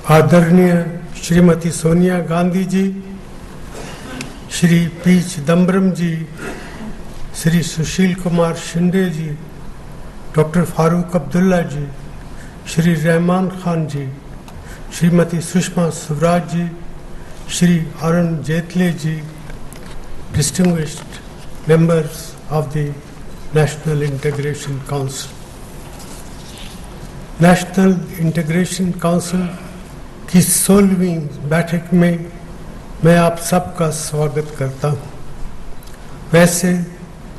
आदरणीय Shrimati Sonia Gandhi ji, Shri P Chidambaram ji, Shri Sushil Kumar Shinde ji, doctor Farooq Abdullah ji, Shri Rahman Khan ji, Shrimati Sushma Swaraj ji, Shri Arun Jaitley ji, distinguished members of the National Integration Council. National Integration Council की 16वीं बैठक में मैं आप सबका स्वागत करता हूँ। वैसे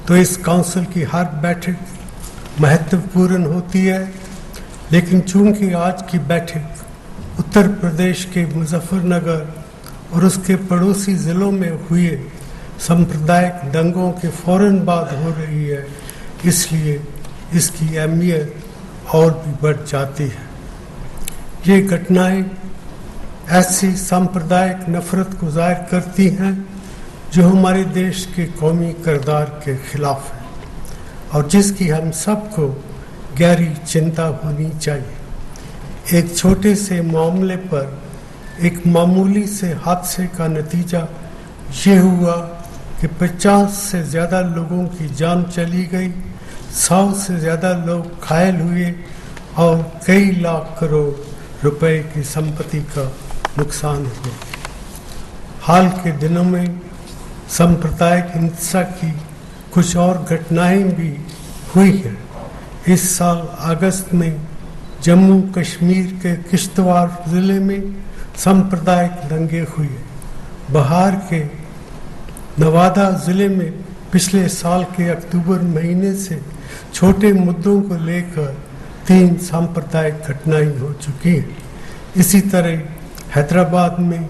तो इस काउंसिल की हर बैठक महत्वपूर्ण होती है, लेकिन चूंकि आज की बैठक उत्तर प्रदेश के मुजफ्फरनगर और उसके पड़ोसी ज़िलों में हुए सांप्रदायिक दंगों के फौरन बाद हो रही है, इसलिए इसकी अहमियत और भी बढ़ जाती है। ये घटनाएं ऐसी सांप्रदायिक नफरत को जाहिर करती हैं जो हमारे देश के कौमी किरदार के खिलाफ है और जिसकी हम सबको गहरी चिंता होनी चाहिए। एक छोटे से मामले पर एक मामूली से हादसे का नतीजा ये हुआ कि 50 से ज़्यादा लोगों की जान चली गई, 100 से ज़्यादा लोग घायल हुए और कई लाख करोड़ रुपए की संपत्ति का नुकसान हुआ। हाल के दिनों में सांप्रदायिक हिंसा की कुछ और घटनाएं भी हुई हैं। इस साल अगस्त में जम्मू कश्मीर के किश्तवाड़ ज़िले में सांप्रदायिक दंगे हुए। बिहार के नवादा ज़िले में पिछले साल के अक्टूबर महीने से छोटे मुद्दों को लेकर 3 सांप्रदायिक घटनाएं हो चुकी हैं। इसी तरह हैदराबाद में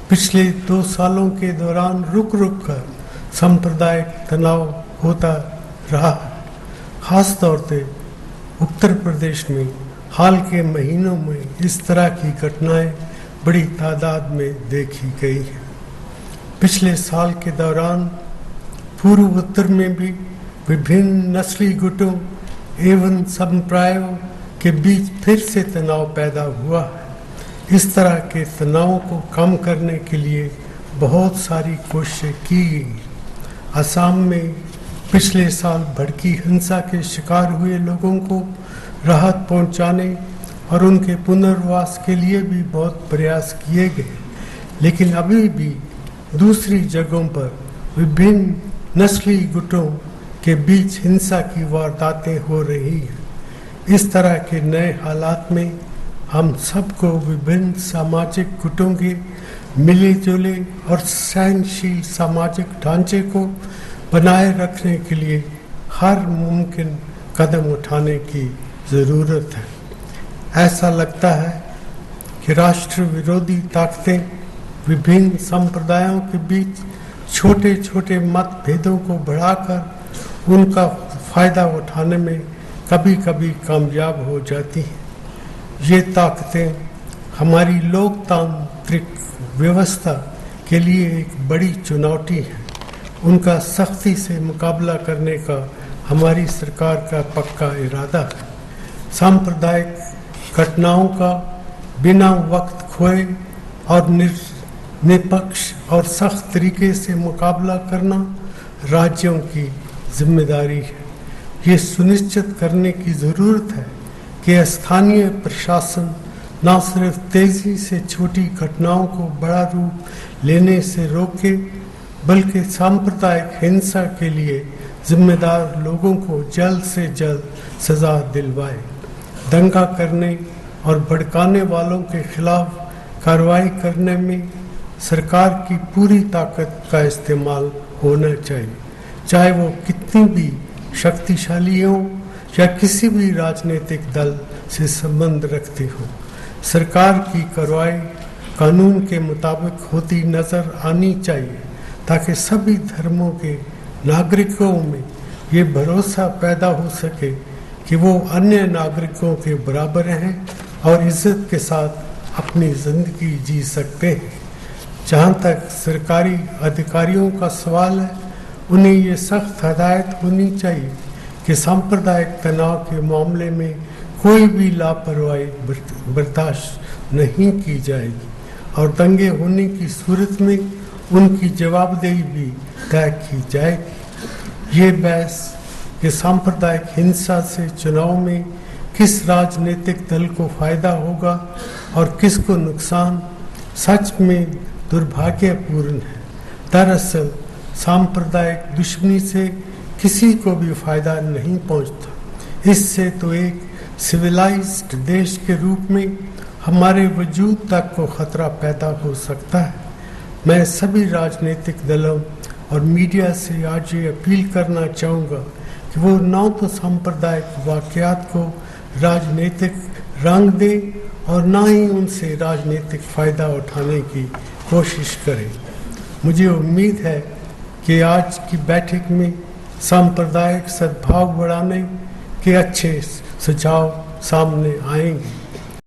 पिछले 2 सालों के दौरान रुक कर सांप्रदायिक तनाव होता रहा है। खास तौर पे उत्तर प्रदेश में हाल के महीनों में इस तरह की घटनाएं बड़ी तादाद में देखी गई हैं। पिछले साल के दौरान पूर्व उत्तर में भी विभिन्न नस्ली गुटों एवं संप्रदायों के बीच फिर से तनाव पैदा हुआ है। इस तरह के तनावों को कम करने के लिए बहुत सारी कोशिशें की गई। असम में पिछले साल भड़की हिंसा के शिकार हुए लोगों को राहत पहुंचाने और उनके पुनर्वास के लिए भी बहुत प्रयास किए गए, लेकिन अभी भी दूसरी जगहों पर विभिन्न नस्ली गुटों के बीच हिंसा की वारदातें हो रही हैं। इस तरह के नए हालात में हम सबको विभिन्न सामाजिक गुटों के मिले जुले और सहनशील सामाजिक ढांचे को बनाए रखने के लिए हर मुमकिन कदम उठाने की ज़रूरत है। ऐसा लगता है कि राष्ट्र विरोधी ताकतें विभिन्न संप्रदायों के बीच छोटे छोटे मतभेदों को बढ़ाकर उनका फायदा उठाने में कभी कभी कामयाब हो जाती हैं। ये ताकतें हमारी लोकतांत्रिक व्यवस्था के लिए एक बड़ी चुनौती है। उनका सख्ती से मुकाबला करने का हमारी सरकार का पक्का इरादा है। सांप्रदायिक घटनाओं का बिना वक्त खोए और निष्पक्ष और सख्त तरीके से मुकाबला करना राज्यों की जिम्मेदारी है। ये सुनिश्चित करने की ज़रूरत है कि स्थानीय प्रशासन न सिर्फ तेज़ी से छोटी घटनाओं को बड़ा रूप लेने से रोके, बल्कि सांप्रदायिक हिंसा के लिए जिम्मेदार लोगों को जल्द से जल्द सज़ा दिलवाए। दंगा करने और भड़काने वालों के खिलाफ कार्रवाई करने में सरकार की पूरी ताकत का इस्तेमाल होना चाहिए, चाहे वो कितनी भी शक्तिशाली हो या किसी भी राजनीतिक दल से संबंध रखते हो। सरकार की कार्रवाई कानून के मुताबिक होती नज़र आनी चाहिए ताकि सभी धर्मों के नागरिकों में ये भरोसा पैदा हो सके कि वो अन्य नागरिकों के बराबर हैं और इज्जत के साथ अपनी ज़िंदगी जी सकते हैं। जहाँ तक सरकारी अधिकारियों का सवाल है, उन्हें ये सख्त हदायत होनी चाहिए कि सांप्रदायिक तनाव के मामले में कोई भी लापरवाही बर्दाश्त नहीं की जाएगी और दंगे होने की सूरत में उनकी जवाबदेही भी तय की जाएगी। ये बहस कि सांप्रदायिक हिंसा से चुनाव में किस राजनीतिक दल को फायदा होगा और किसको नुकसान, सच में दुर्भाग्यपूर्ण है। दरअसल सांप्रदायिक दुश्मनी से किसी को भी फायदा नहीं पहुंचता। इससे तो एक सिविलाइज्ड देश के रूप में हमारे वजूद तक को खतरा पैदा हो सकता है। मैं सभी राजनीतिक दलों और मीडिया से आज ये अपील करना चाहूँगा कि वो न तो सांप्रदायिक वाक़यात को राजनीतिक रंग दे और ना ही उनसे राजनीतिक फ़ायदा उठाने की कोशिश करें। मुझे उम्मीद है कि आज की बैठक में सांप्रदायिक सद्भाव बढ़ाने के अच्छे सुझाव सामने आएंगे।